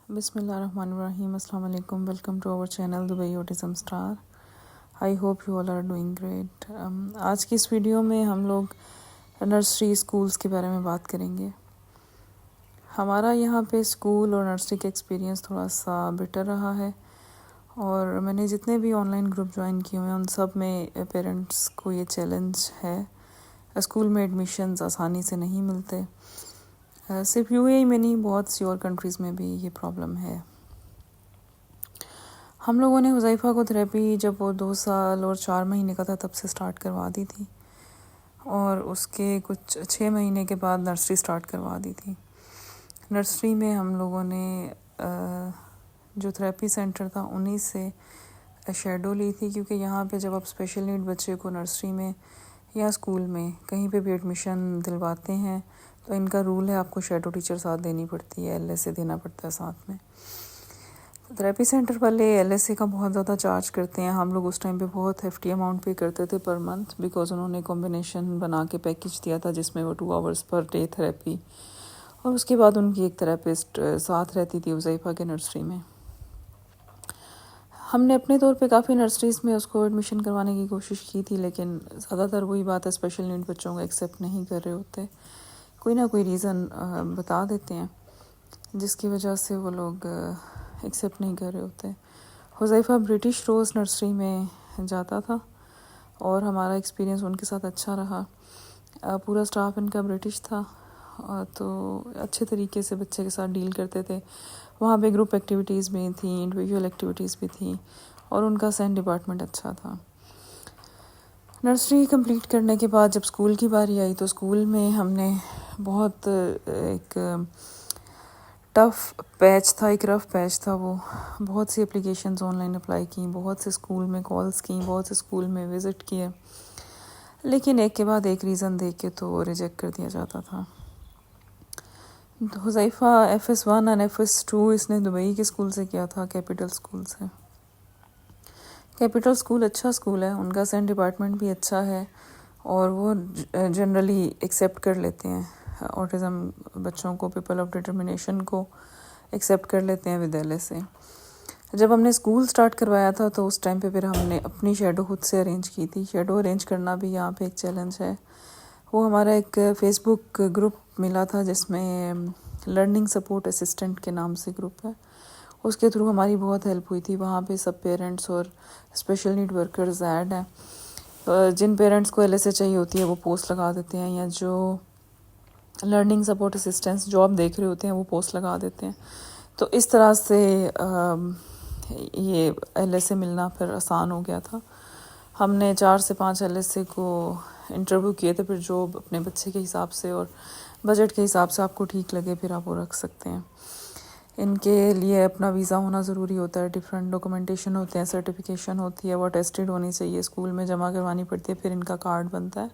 بسم اللہ الرحمن الرحیم. السلام علیکم. Welcome to our channel Dubai autism star. I hope you all are doing great. آج کی اس ویڈیو میں ہم لوگ نرسری اسکولس کے بارے میں بات کریں گے. ہمارا یہاں پہ اسکول اور نرسری کا ایکسپیرینس تھوڑا سا بیٹر رہا ہے، اور میں نے جتنے بھی آن لائن گروپ جوائن کیے ہوئے ہیں ان سب میں پیرنٹس کو یہ چیلنج ہے. اسکول میں ایڈمیشنز آسانی سے نہیں ملتے. صرف یو اے ای میں نہیں، بہت سی اور کنٹریز میں بھی یہ پرابلم ہے. ہم لوگوں نے حذیفہ کو تھراپی جب وہ 2 سال اور 4 مہینے کا تھا تب سے سٹارٹ کروا دی تھی، اور اس کے کچھ 6 مہینے کے بعد نرسری سٹارٹ کروا دی تھی. نرسری میں ہم لوگوں نے جو تھراپی سینٹر تھا انہی سے شیڈو لی تھی، کیونکہ یہاں پہ جب آپ اسپیشل نیڈ بچے کو نرسری میں یا اسکول میں کہیں پہ بھی ایڈمیشن دلواتے ہیں تو ان کا رول ہے آپ کو شیڈو ٹیچر ساتھ دینی پڑتی ہے، ایل ایس اے دینا پڑتا ہے ساتھ میں. تھراپی سینٹر والے ایل ایس اے کا بہت زیادہ چارج کرتے ہیں. ہم لوگ اس ٹائم پہ بہت ہیفٹی اماؤنٹ پے کرتے تھے پر منتھ، بیکاز انہوں نے کمبینیشن بنا کے پیکج دیا تھا جس میں وہ 2 آورس پر ڈے تھراپی، اور اس کے بعد ان کی ایک تھراپسٹ ساتھ رہتی تھی حذیفہ کے نرسری میں. ہم نے اپنے طور پہ کافی نرسریز میں اس کو ایڈمیشن کروانے کی کوشش کی تھی، لیکن زیادہ تر وہی بات ہے، اسپیشل نیڈ بچوں کو ایکسیپٹ نہیں کر رہے ہوتے. کوئی نہ کوئی ریزن بتا دیتے ہیں جس کی وجہ سے وہ لوگ ایکسیپٹ نہیں کر رہے ہوتے. حذیفہ برٹش روز نرسری میں جاتا تھا اور ہمارا ایکسپیرینس ان کے ساتھ اچھا رہا. پورا سٹاف ان کا برٹش تھا، تو اچھے طریقے سے بچے کے ساتھ ڈیل کرتے تھے. وہاں پہ گروپ ایکٹیویٹیز بھی تھیں، انڈیویجول ایکٹیویٹیز بھی تھیں، اور ان کا سین ڈپارٹمنٹ اچھا تھا. نرسری کمپلیٹ کرنے کے بعد جب اسکول کی باری آئی تو اسکول میں ہم نے بہت ایک ٹف پیچ تھا، ایک رف پیچ تھا. وہ بہت سی اپلیکیشنز آن لائن اپلائی کیں، بہت سے اسکول میں کالز کیں، بہت سے اسکول میں وزٹ کیے، لیکن ایک کے بعد ایک ریزن دے کے تو ریجیکٹ کر دیا جاتا تھا. حذیفہ FS1 اور FS2 اس نے دبئی کے اسکول سے کیا تھا، کیپٹل اسکول سے. کیپٹل اسکول اچھا اسکول ہے، ان کا سین ڈپارٹمنٹ بھی اچھا ہے، اور وہ جنرلی ایکسیپٹ کر لیتے ہیں آٹزم بچوں کو، پیپل آف ڈٹرمنیشن کو ایکسیپٹ کر لیتے ہیں ود ایل ایس اے. جب ہم نے اسکول سٹارٹ کروایا تھا تو اس ٹائم پہ پھر ہم نے اپنی شیڈو خود سے ارینج کی تھی. شیڈو ارینج کرنا بھی یہاں پہ ایک چیلنج ہے. وہ ہمارا ایک فیس بک گروپ ملا تھا جس میں لرننگ سپورٹ اسسٹنٹ کے نام سے گروپ ہے، اس کے تھرو ہماری بہت ہیلپ ہوئی تھی. وہاں پہ سب پیرنٹس اور اسپیشل نیڈ ورکرز ایڈ ہیں. جن پیرنٹس کو ایل ایس اے چاہیے ہوتی ہے وہ پوسٹ لگا دیتے ہیں، یا جو لرننگ سپورٹ اسسٹنٹس جاب دیکھ رہے ہوتے ہیں وہ پوسٹ لگا دیتے ہیں. تو اس طرح سے یہ ایل ایس اے ملنا پھر آسان ہو گیا تھا. ہم نے 4 سے 5 ایل ایس اے کو انٹرویو کیے تھے، پھر جو اپنے بچے کے حساب سے اور بجٹ کے حساب سے آپ کو ٹھیک لگے پھر آپ وہ رکھ سکتے ہیں. ان کے لیے اپنا ویزا ہونا ضروری ہوتا ہے، ڈفرینٹ ڈاکومنٹیشن ہوتے ہیں، سرٹیفیکیشن ہوتی ہے، وہ ٹیسٹڈ ہونی چاہیے، اسکول میں جمع کروانی پڑتی ہے، پھر ان کا کارڈ بنتا ہے،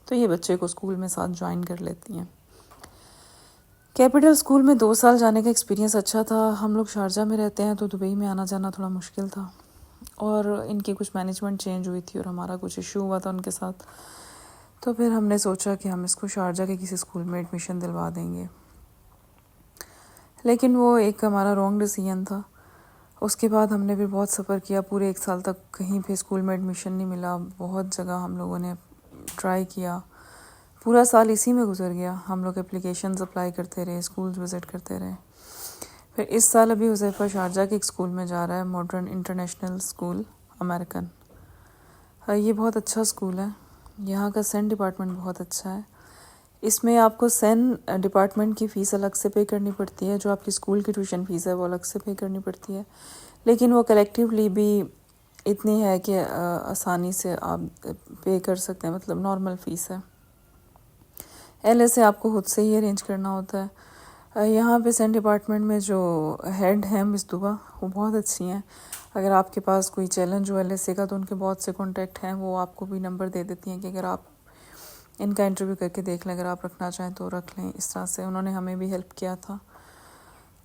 تو یہ بچے کو اسکول میں ساتھ جوائن کر لیتی ہیں. کیپٹل اسکول میں 2 سال جانے کا ایکسپیرینس اچھا تھا. ہم لوگ شارجہ میں رہتے ہیں تو دبئی میں آنا جانا تھوڑا مشکل تھا، اور ان کی کچھ مینجمنٹ چینج ہوئی تھی اور ہمارا کچھ ایشو ہوا تھا ان کے ساتھ. تو پھر ہم نے سوچا کہ ہم اس کو شارجہ کے کسی اسکول میں ایڈمیشن دلوا دیں گے، لیکن وہ ایک ہمارا رانگ ڈیسیژن تھا. اس کے بعد ہم نے بھی بہت سفر کیا، پورے 1 سال تک کہیں پہ اسکول میں ایڈمیشن نہیں ملا. بہت جگہ ہم لوگوں نے ٹرائی کیا، پورا سال اسی میں گزر گیا. ہم لوگ اپلیکیشنز اپلائی کرتے رہے، اسکولز وزٹ کرتے رہے. پھر اس سال ابھی حذیفہ شارجہ کے ایک اسکول میں جا رہا ہے، ماڈرن انٹرنیشنل اسکول امریکن. یہ بہت اچھا اسکول ہے، یہاں کا سین ڈپارٹمنٹ بہت اچھا ہے. اس میں آپ کو سین ڈپارٹمنٹ کی فیس الگ سے پے کرنی پڑتی ہے، جو آپ کی اسکول کی ٹیوشن فیس ہے وہ الگ سے پے کرنی پڑتی ہے، لیکن وہ کلیکٹیولی بھی اتنی ہے کہ آسانی سے آپ پے کر سکتے ہیں، مطلب نارمل فیس ہے. ایل ایس اے آپ کو خود سے ہی ارینج کرنا ہوتا ہے. یہاں پہ سین ڈپارٹمنٹ میں جو ہیڈ ہیں مصطبہ، وہ بہت اچھی ہیں. اگر آپ کے پاس کوئی challenge who L S A کا تو ان کے بہت سے کانٹیکٹ ہیں، وہ آپ کو بھی نمبر دے دیتی ہیں کہ اگر آپ ان کا انٹرویو کر کے دیکھ لیں، اگر آپ رکھنا چاہیں تو رکھ لیں. اس طرح سے انہوں نے ہمیں بھی ہیلپ کیا تھا.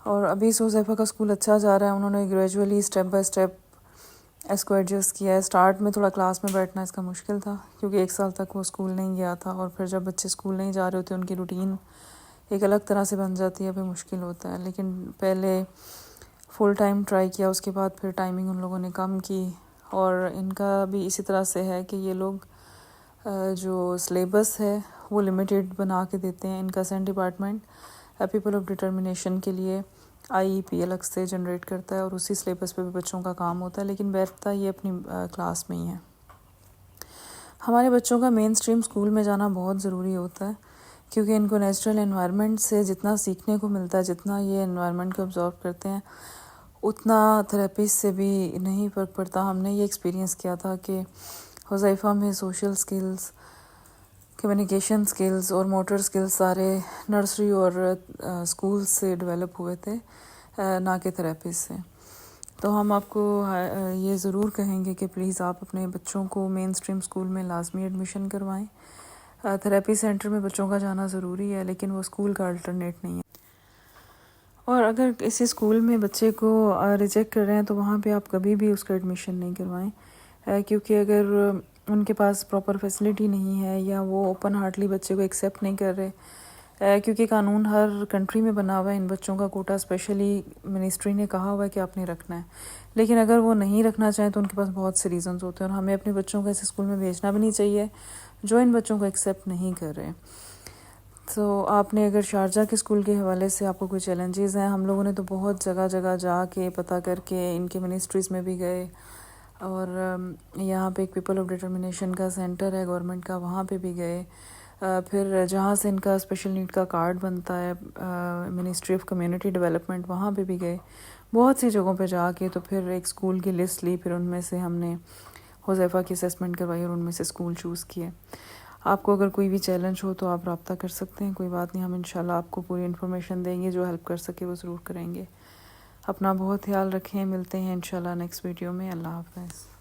اور ابھی حذیفہ کا اسکول اچھا جا رہا ہے. انہوں نے گریجولی اسٹیپ بائی اسٹیپ اس کو ایڈجسٹ کیا ہے. اسٹارٹ میں تھوڑا کلاس میں بیٹھنا اس کا مشکل تھا، کیونکہ 1 سال تک وہ اسکول نہیں گیا تھا، اور پھر جب بچے اسکول نہیں جا رہے ہوتے ان کی روٹین ایک الگ طرح سے بن جاتی ہے، پھر مشکل ہوتا ہے. لیکن پہلے فل ٹائم ٹرائی کیا، اس کے بعد پھر ٹائمنگ ان لوگوں نے کم کی، اور ان کا بھی اسی طرح سے ہے کہ یہ لوگ جو سلیبس ہے وہ لمیٹیڈ بنا کے دیتے ہیں۔ ان کا سینٹ ڈپارٹمنٹ پیپل آف ڈٹرمنیشن کے لیے IEP الگ سے جنریٹ کرتا ہے، اور اسی سلیبس پہ بھی بچوں کا کام ہوتا ہے، لیکن بیٹھتا یہ اپنی کلاس میں ہی ہے۔ ہمارے بچوں کا مین اسٹریم اسکول میں جانا بہت ضروری ہوتا ہے، کیونکہ ان کو نیچرل انوائرمنٹ سے جتنا سیکھنے کو ملتا ہے، جتنا یہ انوائرمنٹ کو ابزارو کرتے ہیں، اتنا تھراپیسٹ سے بھی نہیں فرق پڑتا۔ ہم نے یہ ایکسپیرینس کیا تھا کہ حذیفہ میں سوشل سکلز، کمیونیکیشن سکلز اور موٹر سکلز سارے نرسری اور اسکول سے ڈیولپ ہوئے تھے، نہ کہ تھراپسٹ سے۔ تو ہم آپ کو یہ ضرور کہیں گے کہ پلیز آپ اپنے بچوں کو مین اسٹریم اسکول میں لازمی ایڈمیشن کروائیں۔ تھراپی سینٹر میں بچوں کا جانا ضروری ہے، لیکن وہ اسکول کا الٹرنیٹ نہیں ہے۔ اور اگر کسی اسکول میں بچے کو ریجیکٹ کر رہے ہیں تو وہاں پہ آپ کبھی بھی اس کا ایڈمیشن نہیں کروائیں، کیونکہ اگر ان کے پاس پراپر فیسلٹی نہیں ہے، یا وہ اوپن ہارٹلی بچے کو ایکسیپٹ نہیں کر رہے، کیونکہ قانون ہر کنٹری میں بنا ہوا ہے ان بچوں کا کوٹا، اسپیشلی منسٹری نے کہا ہوا ہے کہ آپ نے رکھنا ہے، لیکن اگر وہ نہیں رکھنا چاہیں تو ان کے پاس بہت سے ریزنز ہوتے ہیں، اور ہمیں اپنے بچوں کو ایسے اسکول میں بھیجنا بھی نہیں چاہیے جو ان بچوں کو ایکسیپٹ نہیں کر رہے۔ تو آپ نے اگر شارجہ کے اسکول کے حوالے سے آپ کو کوئی چیلنجز ہیں، ہم لوگوں نے تو بہت جگہ جگہ جا کے پتہ کر کے ان کے منسٹریز میں بھی گئے، اور یہاں پہ ایک پیپل آف ڈٹرمنیشن کا سینٹر ہے گورنمنٹ کا، وہاں پہ بھی گئے، پھر جہاں سے ان کا اسپیشل نیڈ کا کارڈ بنتا ہے منسٹری آف کمیونٹی ڈیولپمنٹ، وہاں پہ بھی گئے، بہت سی جگہوں پہ جا کے تو پھر ایک اسکول کی لسٹ لی، پھر ان میں سے ہم نے حذیفہ کی اسیسمنٹ کروائی اور ان میں سے اسکول چوز کیے۔ آپ کو اگر کوئی بھی چیلنج ہو تو آپ رابطہ کر سکتے ہیں، کوئی بات نہیں، ہم انشاءاللہ آپ کو پوری انفارمیشن دیں گے، جو ہیلپ کر سکے وہ ضرور کریں گے۔ اپنا بہت خیال رکھیں، ملتے ہیں انشاءاللہ نیکسٹ ویڈیو میں۔ اللہ حافظ۔